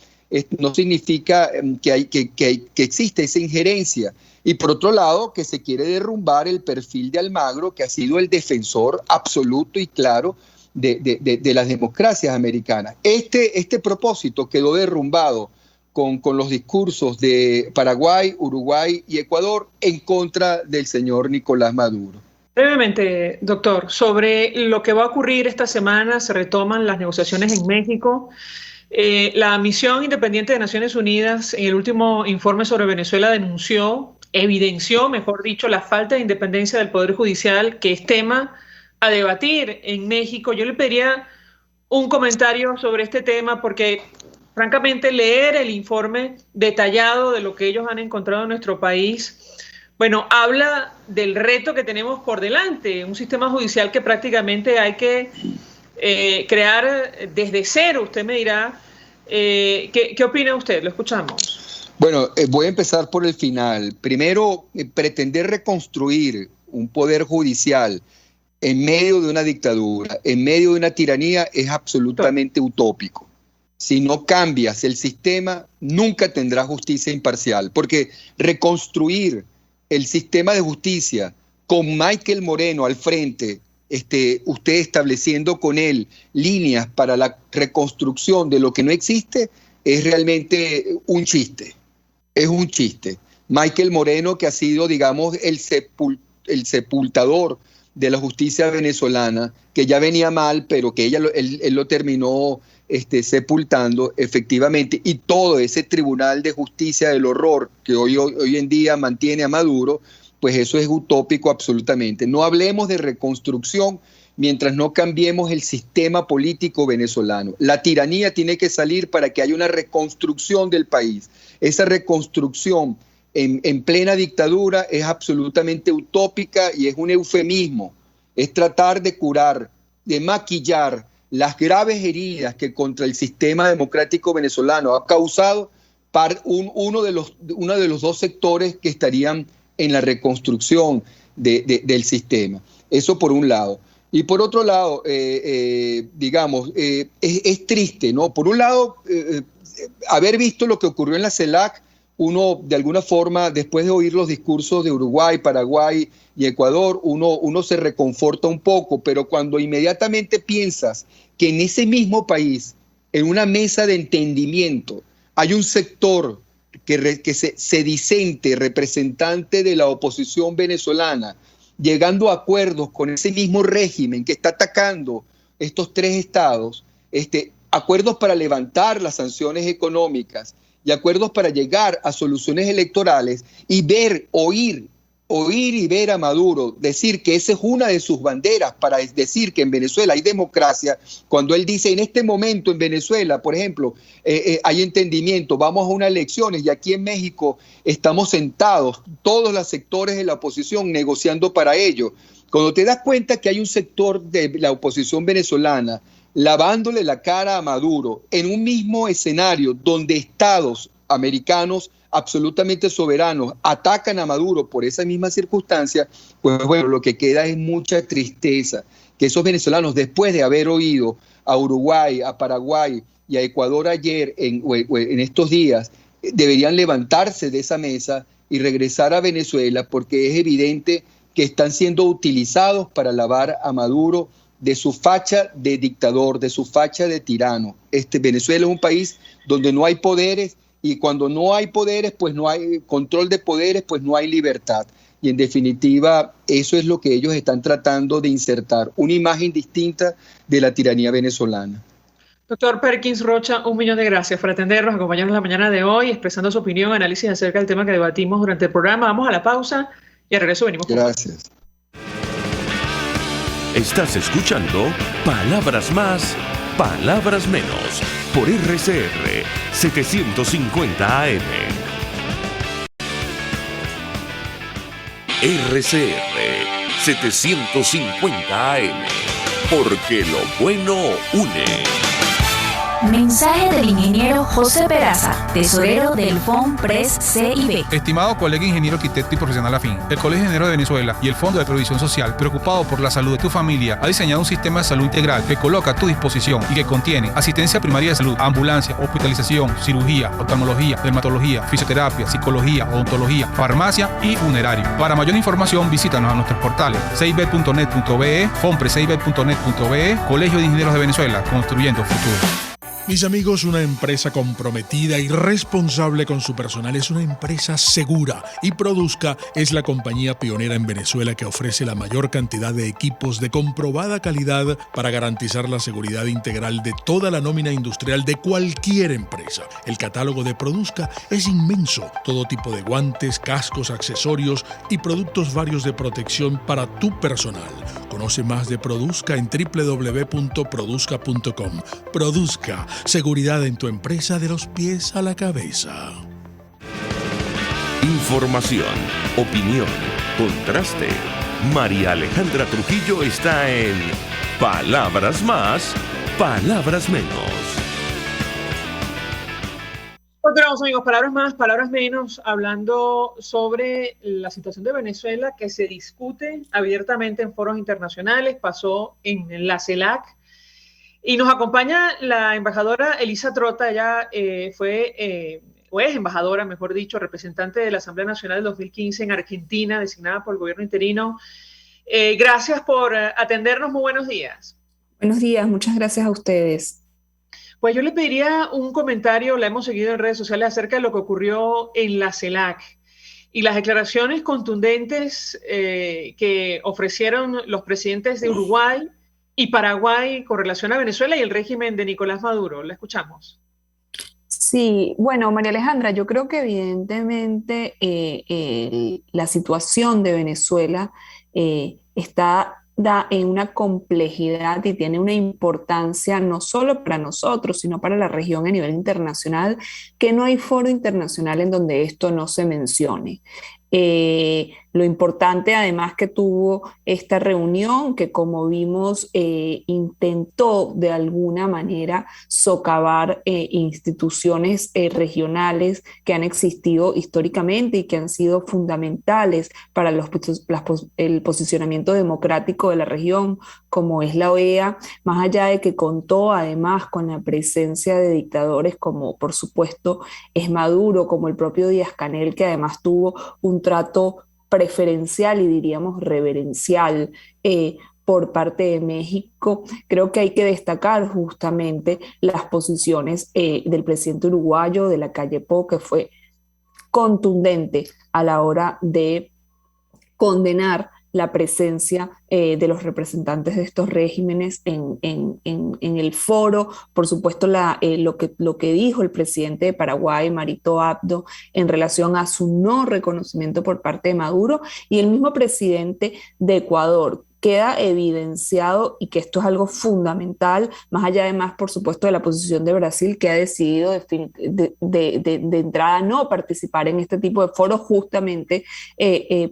no significa que existe esa injerencia. Y por otro lado, que se quiere derrumbar el perfil de Almagro, que ha sido el defensor absoluto y claro de las democracias americanas. Este propósito quedó derrumbado con los discursos de Paraguay, Uruguay y Ecuador en contra del señor Nicolás Maduro. Brevemente, doctor, sobre lo que va a ocurrir esta semana, se retoman las negociaciones en México. La misión independiente de Naciones Unidas en el último informe sobre Venezuela evidenció, mejor dicho, la falta de independencia del Poder Judicial, que es tema a debatir en México. Yo le pediría un comentario sobre este tema porque, francamente, leer el informe detallado de lo que ellos han encontrado en nuestro país, bueno, habla del reto que tenemos por delante, un sistema judicial que prácticamente hay que crear desde cero. Usted me dirá, ¿qué opina usted? Lo escuchamos. Bueno, voy a empezar por el final. Primero, pretender reconstruir un poder judicial en medio de una dictadura, en medio de una tiranía, es absolutamente utópico. Si no cambias el sistema, nunca tendrás justicia imparcial, porque reconstruir el sistema de justicia con Michael Moreno al frente, usted estableciendo con él líneas para la reconstrucción de lo que no existe, es realmente un chiste. Es un chiste. Michael Moreno, que ha sido, digamos, el sepultador de la justicia venezolana, que ya venía mal, pero que él lo terminó sepultando efectivamente, y todo ese tribunal de justicia del horror que hoy en día mantiene a Maduro, pues eso es utópico absolutamente. No hablemos de reconstrucción mientras no cambiemos el sistema político venezolano. La tiranía tiene que salir para que haya una reconstrucción del país. Esa reconstrucción en plena dictadura es absolutamente utópica y es un eufemismo. Es tratar de curar, de maquillar las graves heridas que contra el sistema democrático venezolano ha causado uno de los dos sectores que estarían en la reconstrucción del sistema. Eso por un lado. Y por otro lado, digamos, es triste, ¿no? Por un lado, haber visto lo que ocurrió en la CELAC, uno de alguna forma, después de oír los discursos de Uruguay, Paraguay y Ecuador, uno se reconforta un poco, pero cuando inmediatamente piensas que en ese mismo país, en una mesa de entendimiento, hay un sector que se disente, representante de la oposición venezolana, llegando a acuerdos con ese mismo régimen que está atacando estos tres estados, acuerdos para levantar las sanciones económicas y acuerdos para llegar a soluciones electorales, y oír y ver a Maduro decir que esa es una de sus banderas para decir que en Venezuela hay democracia, cuando él dice en este momento en Venezuela, por ejemplo, hay entendimiento, vamos a unas elecciones, y aquí en México estamos sentados todos los sectores de la oposición negociando para ello. Cuando te das cuenta que hay un sector de la oposición venezolana lavándole la cara a Maduro en un mismo escenario donde estados americanos absolutamente soberanos atacan a Maduro por esa misma circunstancia, pues bueno, lo que queda es mucha tristeza, que esos venezolanos, después de haber oído a Uruguay, a Paraguay y a Ecuador ayer, en estos días, deberían levantarse de esa mesa y regresar a Venezuela, porque es evidente que están siendo utilizados para lavar a Maduro de su facha de dictador, de su facha de tirano. Venezuela es un país donde no hay poderes, y cuando no hay poderes, pues no hay control de poderes, pues no hay libertad. Y en definitiva, eso es lo que ellos están tratando de insertar, una imagen distinta de la tiranía venezolana. Doctor Perkins Rocha, 1.000.000 de gracias por atendernos, acompañarnos la mañana de hoy, expresando su opinión, análisis acerca del tema que debatimos durante el programa. Vamos a la pausa y al regreso venimos con Gracias. Estás escuchando Palabras Más, Palabras Menos, por RCR 750 AM. RCR 750 AM, porque lo bueno une. Mensaje del ingeniero José Peraza, tesorero del FONPRES CIB. Estimado colega ingeniero arquitecto y profesional afín, el Colegio de Ingenieros de Venezuela y el Fondo de Previsión Social, preocupado por la salud de tu familia, ha diseñado un sistema de salud integral que coloca a tu disposición y que contiene asistencia primaria de salud, ambulancia, hospitalización, cirugía, oftalmología, dermatología, fisioterapia, psicología, odontología, farmacia y funerario. Para mayor información, visítanos a nuestros portales cib.net.be, fonprescib.net.be, Colegio de Ingenieros de Venezuela, construyendo futuro. Mis amigos, una empresa comprometida y responsable con su personal es una empresa segura, y Produzca es la compañía pionera en Venezuela que ofrece la mayor cantidad de equipos de comprobada calidad para garantizar la seguridad integral de toda la nómina industrial de cualquier empresa. El catálogo de Produzca es inmenso, todo tipo de guantes, cascos, accesorios y productos varios de protección para tu personal. Conoce más de Produzca en www.produzca.com. Produzca, seguridad en tu empresa de los pies a la cabeza. Información, opinión, contraste. María Alejandra Trujillo está en Palabras Más, Palabras Menos. Continuamos, amigos, palabras más, palabras menos, hablando sobre la situación de Venezuela que se discute abiertamente en foros internacionales. Pasó en la CELAC y nos acompaña la embajadora Elisa Trota. Ella o es embajadora, mejor dicho, representante de la Asamblea Nacional del 2015 en Argentina, designada por el gobierno interino. Gracias por atendernos. Muy buenos días. Buenos días, muchas gracias a ustedes. Pues yo le pediría un comentario, la hemos seguido en redes sociales, acerca de lo que ocurrió en la CELAC y las declaraciones contundentes que ofrecieron los presidentes de Uruguay y Paraguay con relación a Venezuela y el régimen de Nicolás Maduro. La escuchamos. Sí, bueno, María Alejandra, yo creo que evidentemente la situación de Venezuela está en una complejidad y tiene una importancia no solo para nosotros, sino para la región a nivel internacional, que no hay foro internacional en donde esto no se mencione. Lo importante además que tuvo esta reunión, que como vimos intentó de alguna manera socavar instituciones regionales que han existido históricamente y que han sido fundamentales para el posicionamiento democrático de la región, como es la OEA, más allá de que contó además con la presencia de dictadores como por supuesto es Maduro, como el propio Díaz-Canel, que además tuvo un trato preferencial y diríamos reverencial por parte de México. Creo que hay que destacar justamente las posiciones del presidente uruguayo, de Lacalle Pou, que fue contundente a la hora de condenar la presencia de los representantes de estos regímenes en el foro. Por supuesto, lo que dijo el presidente de Paraguay, Marito Abdo, en relación a su no reconocimiento por parte de Maduro, y el mismo presidente de Ecuador. Queda evidenciado, y que esto es algo fundamental, más allá además, por supuesto, de la posición de Brasil, que ha decidido de entrada no participar en este tipo de foros justamente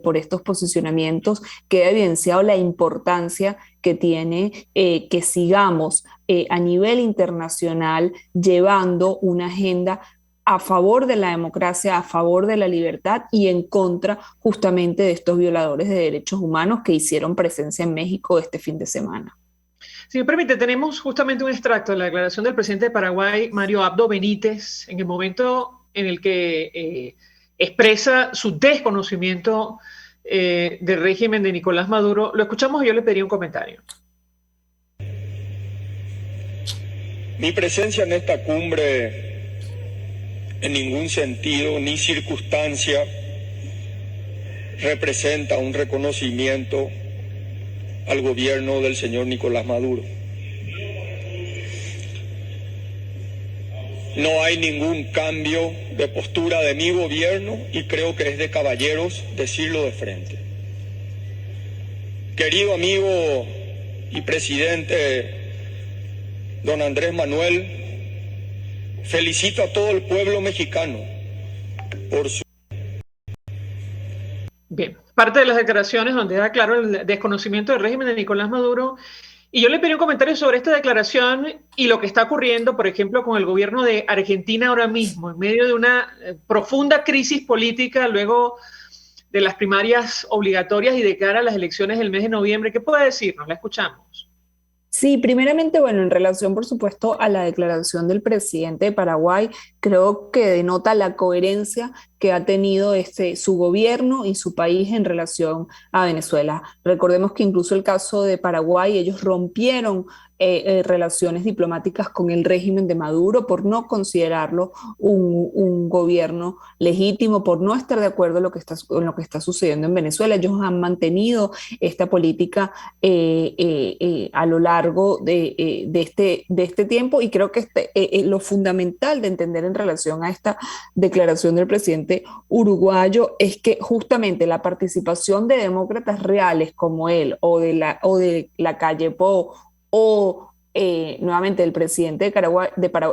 por estos posicionamientos. Queda evidenciado la importancia que tiene que sigamos a nivel internacional llevando una agenda a favor de la democracia, a favor de la libertad y en contra justamente de estos violadores de derechos humanos que hicieron presencia en México este fin de semana. Si me permite, tenemos justamente un extracto de la declaración del presidente de Paraguay, Mario Abdo Benítez, en el momento en el que expresa su desconocimiento del régimen de Nicolás Maduro. Lo escuchamos y yo le pediría un comentario. Mi presencia en esta cumbre en ningún sentido ni circunstancia representa un reconocimiento al gobierno del señor Nicolás Maduro. No hay ningún cambio de postura de mi gobierno y creo que es de caballeros decirlo de frente. Querido amigo y presidente don Andrés Manuel, felicito a todo el pueblo mexicano por su... Bien, parte de las declaraciones donde da claro el desconocimiento del régimen de Nicolás Maduro. Y yo le pedí un comentario sobre esta declaración y lo que está ocurriendo, por ejemplo, con el gobierno de Argentina ahora mismo, en medio de una profunda crisis política luego de las primarias obligatorias y de cara a las elecciones del mes de noviembre. ¿Qué puede decirnos? La escuchamos. Sí, primeramente, bueno, en relación, por supuesto, a la declaración del presidente de Paraguay, creo que denota la coherencia que ha tenido su gobierno y su país en relación a Venezuela. Recordemos que incluso el caso de Paraguay, ellos rompieron relaciones diplomáticas con el régimen de Maduro, por no considerarlo un gobierno legítimo, por no estar de acuerdo con lo que está sucediendo en Venezuela. Ellos han mantenido esta política a lo largo de este tiempo, y creo que lo fundamental de entender en relación a esta declaración del presidente uruguayo es que justamente la participación de demócratas reales como él o de la calle Pou o nuevamente el presidente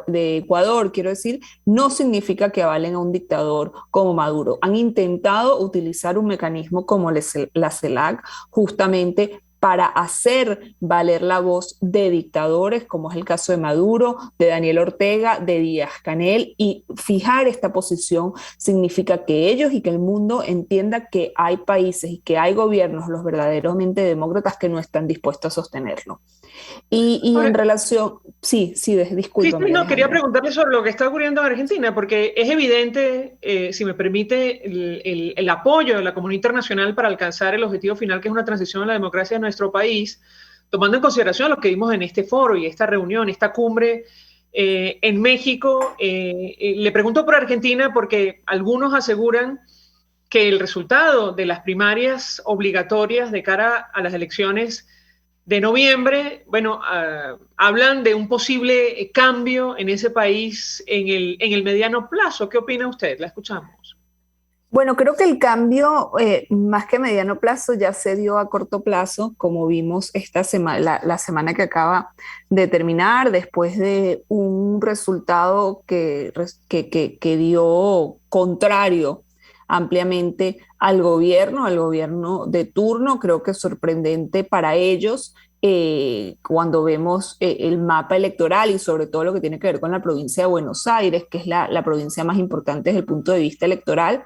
de Ecuador, quiero decir, no significa que avalen a un dictador como Maduro. Han intentado utilizar un mecanismo como la CELAC justamente para hacer valer la voz de dictadores, como es el caso de Maduro, de Daniel Ortega, de Díaz-Canel, y fijar esta posición significa que ellos y que el mundo entienda que hay países y que hay gobiernos, los verdaderamente demócratas, que no están dispuestos a sostenerlo. Y en relación... Sí, disculpa. Sí, no, quería preguntarle sobre lo que está ocurriendo en Argentina, porque es evidente, si me permite, el apoyo de la comunidad internacional para alcanzar el objetivo final, que es una transición a la democracia en nuestro país, tomando en consideración lo que vimos en este foro y esta reunión, esta cumbre en México. Le pregunto por Argentina porque algunos aseguran que el resultado de las primarias obligatorias de cara a las elecciones de noviembre, hablan de un posible cambio en ese país en el mediano plazo. ¿Qué opina usted? La escuchamos. Bueno, creo que el cambio, más que mediano plazo, ya se dio a corto plazo, como vimos esta semana, la semana que acaba de terminar, después de un resultado que dio contrario ampliamente al gobierno de turno. Creo que es sorprendente para ellos cuando vemos el mapa electoral y sobre todo lo que tiene que ver con la provincia de Buenos Aires, que es la provincia más importante desde el punto de vista electoral.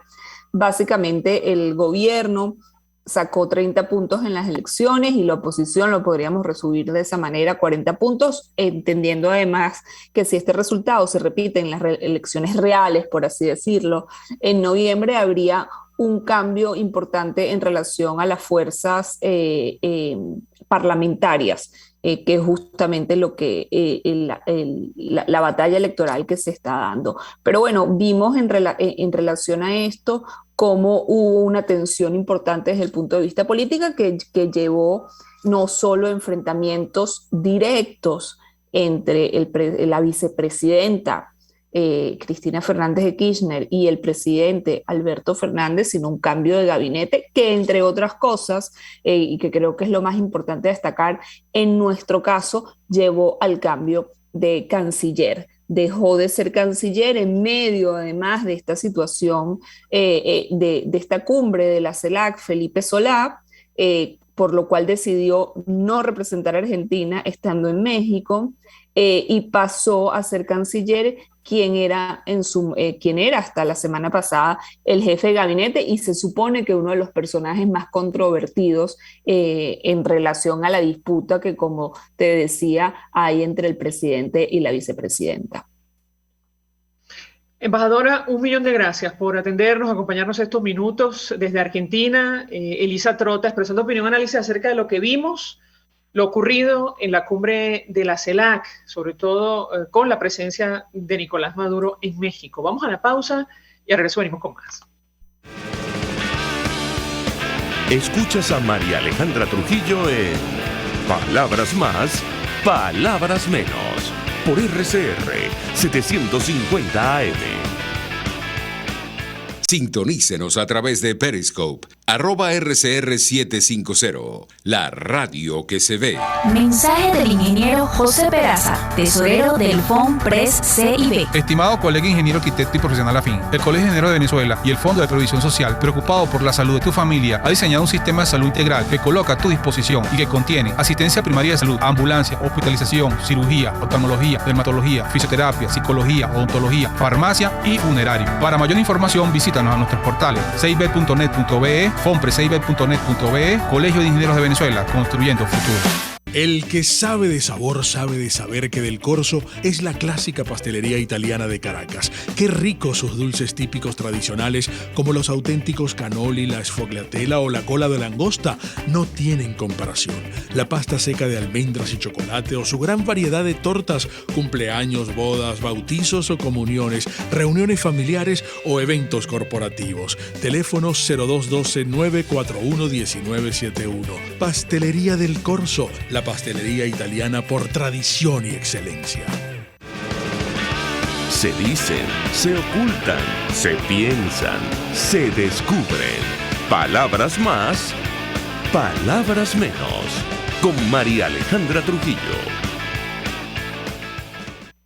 Básicamente el gobierno sacó 30 puntos en las elecciones y la oposición, lo podríamos resumir de esa manera, 40 puntos, entendiendo además que si este resultado se repite en las elecciones reales, por así decirlo, en noviembre habría un cambio importante en relación a las fuerzas parlamentarias, que es justamente lo que la batalla electoral que se está dando. Pero bueno, vimos en relación a esto cómo hubo una tensión importante desde el punto de vista político que llevó no solo enfrentamientos directos entre la vicepresidenta Cristina Fernández de Kirchner y el presidente Alberto Fernández, sino un cambio de gabinete que, entre otras cosas, y que creo que es lo más importante destacar, en nuestro caso llevó al cambio de canciller. Dejó de ser canciller en medio, además, de esta situación, de esta cumbre de la CELAC, Felipe Solá, por lo cual decidió no representar a Argentina estando en México, y pasó a ser canciller quien era hasta la semana pasada el jefe de gabinete, y se supone que uno de los personajes más controvertidos en relación a la disputa que, como te decía, hay entre el presidente y la vicepresidenta. Embajadora, 1.000.000 de gracias por atendernos, acompañarnos estos minutos desde Argentina. Elisa Trota, expresando opinión y análisis acerca de lo que vimos, lo ocurrido en la cumbre de la CELAC, sobre todo con la presencia de Nicolás Maduro en México. Vamos a la pausa y al regreso venimos con más. Escuchas a María Alejandra Trujillo en Palabras Más, Palabras Menos, por RCR 750 AM. Sintonícenos a través de Periscope, @RCR750, la radio que se ve. Mensaje del ingeniero José Peraza, tesorero del FONPRES CIB. Estimado colega ingeniero arquitecto y profesional afín, el Colegio de Ingenieros de Venezuela y el Fondo de Previsión Social, preocupado por la salud de tu familia, ha diseñado un sistema de salud integral que coloca a tu disposición y que contiene asistencia primaria de salud, ambulancia, hospitalización, cirugía, oftalmología, dermatología, fisioterapia, psicología, odontología, farmacia y funerario. Para mayor información, visítanos a nuestros portales cib.net.be, fonprescib.net.be, Colegio de Ingenieros de Venezuela, construyendo futuro. El que sabe de sabor sabe de saber que Del Corso es la clásica pastelería italiana de Caracas. Qué ricos sus dulces típicos tradicionales como los auténticos cannoli, la sfogliatella o la cola de langosta no tienen comparación. La pasta seca de almendras y chocolate o su gran variedad de tortas, cumpleaños, bodas, bautizos o comuniones, reuniones familiares o eventos corporativos. Teléfono 0212-941-1971. Pastelería Del Corso, la pastelería italiana por tradición y excelencia. Se dicen, se ocultan, se piensan, se descubren. Palabras más, palabras menos. Con María Alejandra Trujillo.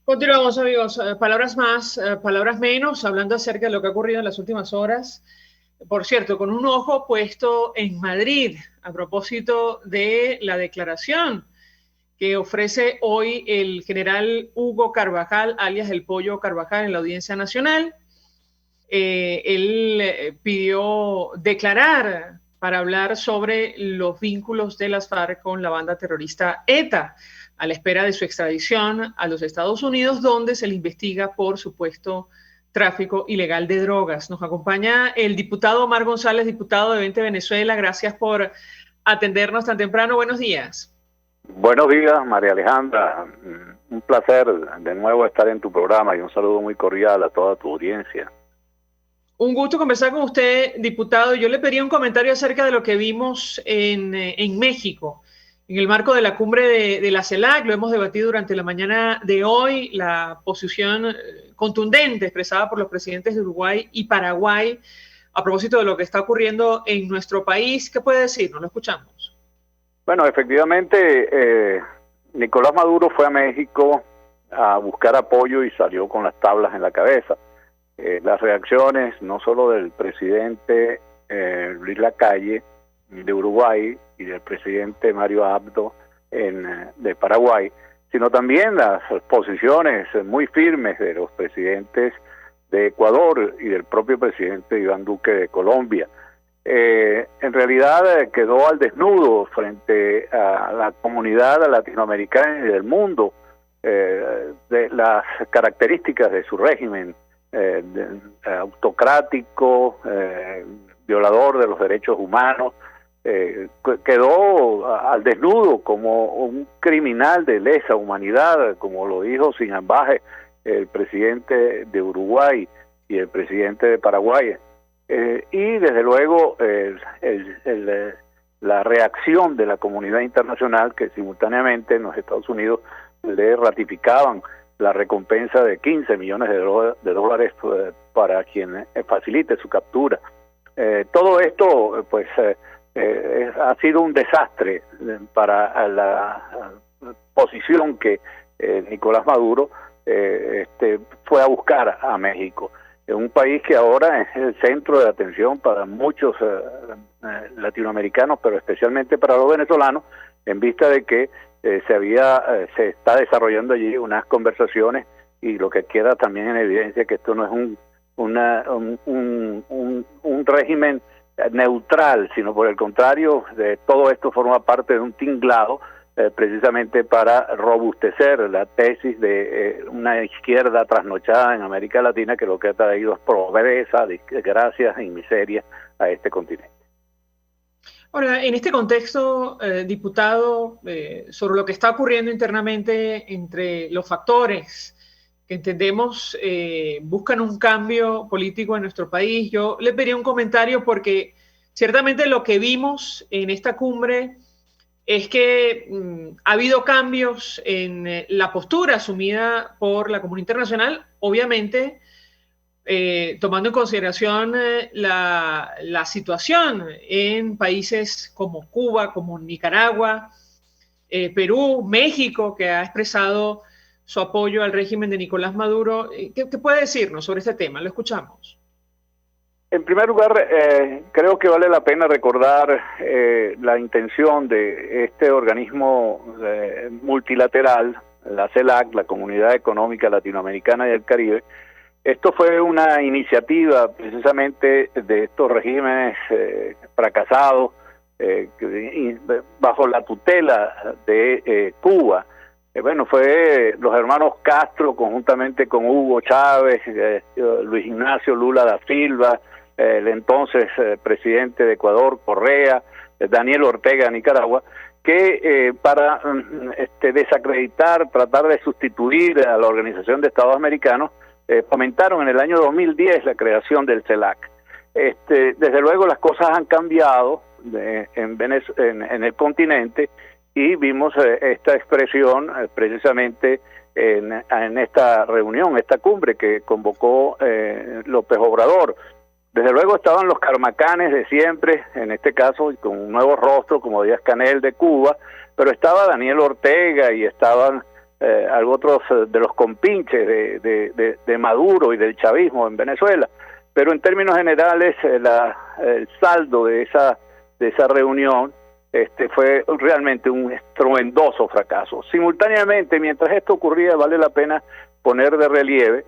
Continuamos, amigos. Palabras más, palabras menos, hablando acerca de lo que ha ocurrido en las últimas horas. Por cierto, con un ojo puesto en Madrid, a propósito de la declaración que ofrece hoy el general Hugo Carvajal, alias el Pollo Carvajal, en la Audiencia Nacional. Él pidió declarar para hablar sobre los vínculos de las FARC con la banda terrorista ETA, a la espera de su extradición a los Estados Unidos, donde se le investiga por supuesto tráfico ilegal de drogas. Nos acompaña el diputado Omar González, diputado de 20 Venezuela. Gracias por atendernos tan temprano. Buenos días. Buenos días, María Alejandra. Un placer de nuevo estar en tu programa y un saludo muy cordial a toda tu audiencia. Un gusto conversar con usted, diputado. Yo le pedí un comentario acerca de lo que vimos en México, en el marco de la cumbre de la CELAC. Lo hemos debatido durante la mañana de hoy, la posición contundente expresada por los presidentes de Uruguay y Paraguay a propósito de lo que está ocurriendo en nuestro país. ¿Qué puede decirnos? Lo escuchamos. Bueno, efectivamente, Nicolás Maduro fue a México a buscar apoyo y salió con las tablas en la cabeza. Las reacciones no solo del presidente Luis Lacalle de Uruguay y del presidente Mario Abdo de Paraguay, sino también las posiciones muy firmes de los presidentes de Ecuador y del propio presidente Iván Duque de Colombia. En realidad quedó al desnudo frente a la comunidad latinoamericana y del mundo de las características de su régimen autocrático, violador de los derechos humanos. Quedó al desnudo como un criminal de lesa humanidad, como lo dijo sin ambaje el presidente de Uruguay y el presidente de Paraguay. Y desde luego la reacción de la comunidad internacional, que simultáneamente en los Estados Unidos le ratificaban la recompensa de 15 millones de dólares para quien facilite su captura. Todo esto pues ha sido un desastre para la posición que Nicolás Maduro fue a buscar a México. Un país que ahora es el centro de atención para muchos latinoamericanos, pero especialmente para los venezolanos, en vista de que se está desarrollando allí unas conversaciones, y lo que queda también en evidencia que esto no es un régimen neutral, sino por el contrario, todo esto forma parte de un tinglado precisamente para robustecer la tesis de una izquierda trasnochada en América Latina, que lo que ha traído es pobreza, desgracias y miseria a este continente. Ahora, en este contexto, diputado, sobre lo que está ocurriendo internamente entre los factores que entendemos buscan un cambio político en nuestro país, yo le pediría un comentario porque ciertamente lo que vimos en esta cumbre es que ha habido cambios en la postura asumida por la comunidad internacional, obviamente tomando en consideración la situación en países como Cuba, como Nicaragua, Perú, México, que ha expresado su apoyo al régimen de Nicolás Maduro. ¿Qué puede decirnos sobre este tema? Lo escuchamos. En primer lugar, creo que vale la pena recordar la intención de este organismo multilateral, la CELAC, la Comunidad Económica Latinoamericana y del Caribe. Esto fue una iniciativa precisamente de estos regímenes fracasados bajo la tutela de Cuba. Bueno, fue los hermanos Castro conjuntamente con Hugo Chávez, Luis Ignacio Lula da Silva, el entonces presidente de Ecuador, Correa, Daniel Ortega de Nicaragua, que para desacreditar, tratar de sustituir a la Organización de Estados Americanos, fomentaron en el año 2010 la creación del CELAC. Desde luego las cosas han cambiado en el continente, y vimos esta expresión precisamente en esta reunión, esta cumbre que convocó López Obrador. Desde luego estaban los carmacanes de siempre, en este caso con un nuevo rostro como Díaz-Canel de Cuba, pero estaba Daniel Ortega y estaban otros de los compinches de Maduro y del chavismo en Venezuela. Pero en términos generales el saldo de esa reunión fue realmente un estruendoso fracaso. Simultáneamente, mientras esto ocurría, vale la pena poner de relieve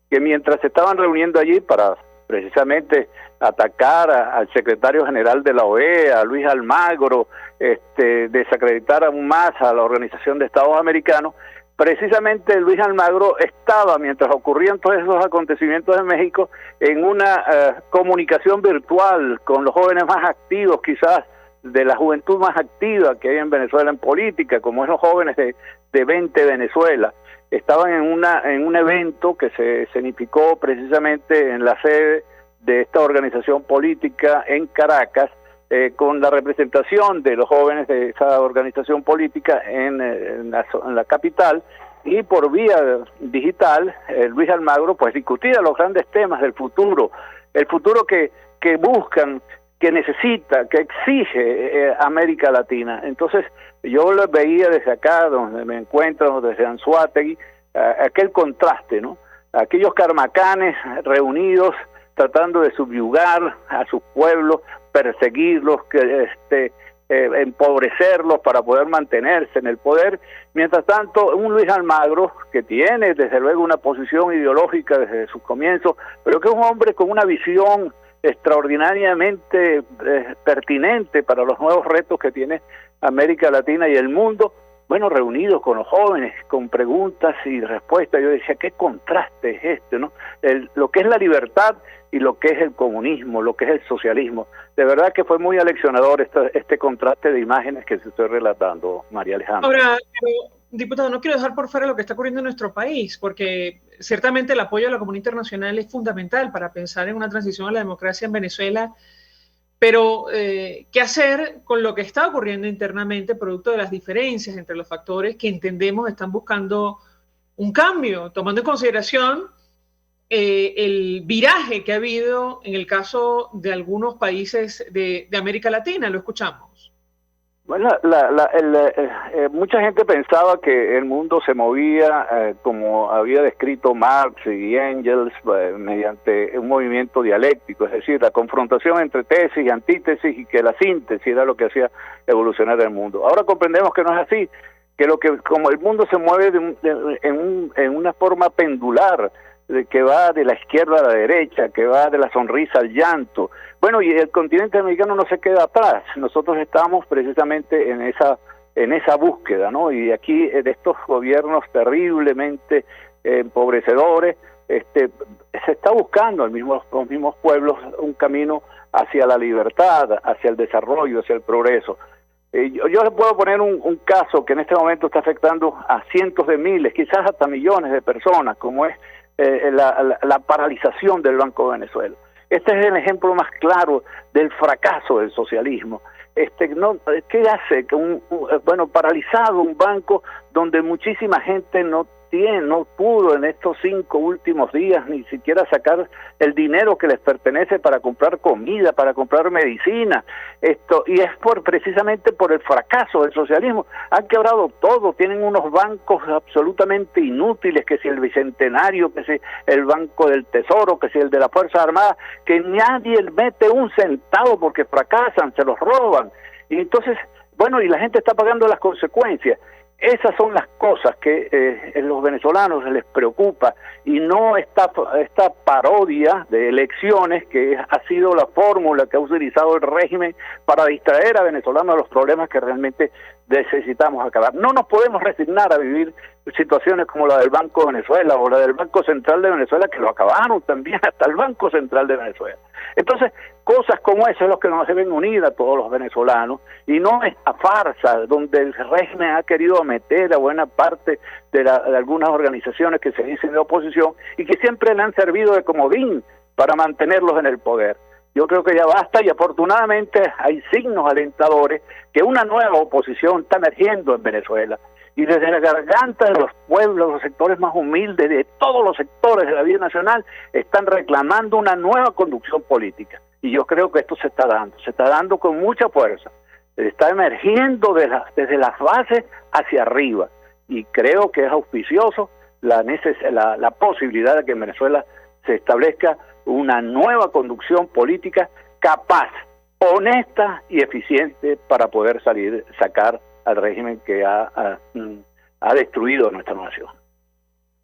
que mientras se estaban reuniendo allí para precisamente atacar al secretario general de la OEA, a Luis Almagro, desacreditar aún más a la Organización de Estados Americanos, precisamente Luis Almagro estaba, mientras ocurrían todos esos acontecimientos en México, en una comunicación virtual con los jóvenes más activos, quizás de la juventud más activa que hay en Venezuela en política, como es los jóvenes de 20 Venezuela. Estaban en un evento que se escenificó precisamente en la sede de esta organización política en Caracas, con la representación de los jóvenes de esa organización política en la capital, y por vía digital Luis Almagro pues discutía los grandes temas del futuro, el futuro que buscan, que necesita, que exige América Latina. Entonces yo lo veía desde acá, donde me encuentro, desde Anzoátegui, aquel contraste, ¿no? Aquellos carmacanes reunidos tratando de subyugar a sus pueblos, perseguirlos, empobrecerlos para poder mantenerse en el poder. Mientras tanto, un Luis Almagro que tiene desde luego una posición ideológica desde sus comienzos, pero que es un hombre con una visión extraordinariamente pertinente para los nuevos retos que tiene América Latina y el mundo, bueno, reunidos con los jóvenes, con preguntas y respuestas. Yo decía, qué contraste es ¿no? Lo que es la libertad y lo que es el comunismo, lo que es el socialismo. De verdad que fue muy aleccionador este contraste de imágenes que se estoy relatando, María Alejandra. Ahora, diputado, no quiero dejar por fuera lo que está ocurriendo en nuestro país, porque ciertamente el apoyo a la comunidad internacional es fundamental para pensar en una transición a la democracia en Venezuela, pero ¿qué hacer con lo que está ocurriendo internamente, producto de las diferencias entre los factores que entendemos están buscando un cambio, tomando en consideración el viraje que ha habido en el caso de algunos países de América Latina? Lo escuchamos. Bueno, mucha gente pensaba que el mundo se movía como había descrito Marx y Engels, mediante un movimiento dialéctico, es decir, la confrontación entre tesis y antítesis, y que la síntesis era lo que hacía evolucionar el mundo. Ahora comprendemos que no es así, que como el mundo se mueve en una forma pendular, que va de la izquierda a la derecha, que va de la sonrisa al llanto. Bueno, y el continente americano no se queda atrás. Nosotros estamos precisamente en esa búsqueda, ¿no? Y aquí de estos gobiernos terriblemente empobrecedores, se está buscando los mismos pueblos un camino hacia la libertad, hacia el desarrollo, hacia el progreso. Yo les puedo poner un caso que en este momento está afectando a cientos de miles, quizás hasta millones de personas, como es la paralización del Banco de Venezuela. Este es el ejemplo más claro del fracaso del socialismo. ¿Qué hace? Paralizado un banco donde muchísima gente no pudo en estos 5 últimos días ni siquiera sacar el dinero que les pertenece para comprar comida, para comprar medicina. Y es precisamente por el fracaso del socialismo. Han quebrado todo, tienen unos bancos absolutamente inútiles, que si el Bicentenario, que si el Banco del Tesoro, que si el de la Fuerza Armada, que nadie mete un centavo porque fracasan, se los roban. Y entonces, bueno, y la gente está pagando las consecuencias. Esas son las cosas que a los venezolanos les preocupa, y no esta parodia de elecciones que ha sido la fórmula que ha utilizado el régimen para distraer a venezolanos de los problemas que realmente necesitamos acabar. No nos podemos resignar a vivir situaciones como la del Banco de Venezuela o la del Banco Central de Venezuela, que lo acabaron también hasta el Banco Central de Venezuela. Entonces, cosas como esas es lo que nos deben unir a todos los venezolanos, y no esta farsa donde el régimen ha querido meter a buena parte de algunas organizaciones que se dicen de oposición y que siempre le han servido de comodín para mantenerlos en el poder. Yo creo que ya basta, y afortunadamente hay signos alentadores que una nueva oposición está emergiendo en Venezuela, y desde la garganta de los pueblos, los sectores más humildes, de todos los sectores de la vida nacional, están reclamando una nueva conducción política. Y yo creo que esto se está dando con mucha fuerza, está emergiendo desde las bases hacia arriba, y creo que es auspicioso la posibilidad de que en Venezuela se establezca una nueva conducción política capaz, honesta y eficiente para poder sacar al régimen que ha destruido nuestra nación.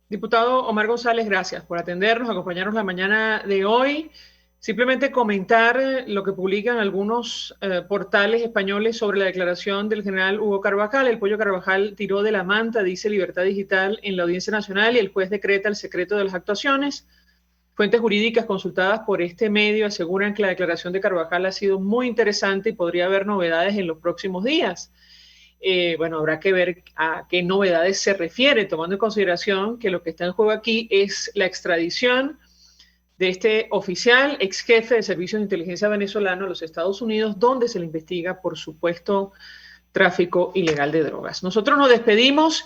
Diputado Omar González, gracias por atendernos, acompañarnos la mañana de hoy. Simplemente comentar lo que publican algunos portales españoles sobre la declaración del general Hugo Carvajal. El Pollo Carvajal tiró de la manta, dice Libertad Digital, en la Audiencia Nacional, y el juez decreta el secreto de las actuaciones. Fuentes jurídicas consultadas por este medio aseguran que la declaración de Carvajal ha sido muy interesante y podría haber novedades en los próximos días. Bueno, habrá que ver a qué novedades se refiere, tomando en consideración que lo que está en juego aquí es la extradición de este oficial, ex jefe de Servicios de Inteligencia venezolano a los Estados Unidos, donde se le investiga por supuesto tráfico ilegal de drogas. Nosotros nos despedimos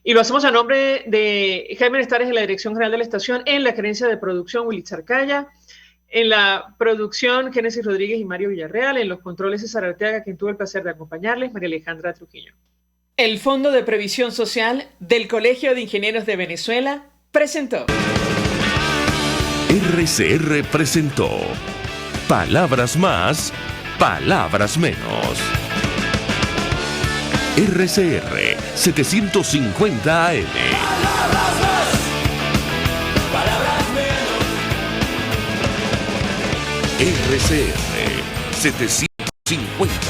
y lo hacemos a nombre de Jaime Estares en la Dirección General de la Estación, en la gerencia de producción Willy Zarcaya, en la producción Génesis Rodríguez y Mario Villarreal, en los controles César Arteaga, quien tuvo el placer de acompañarles, María Alejandra Trujillo. El Fondo de Previsión Social del Colegio de Ingenieros de Venezuela presentó. RCR presentó Palabras Más, Palabras Menos. RCR 750 AM. Palabras más, palabras menos. RCR 750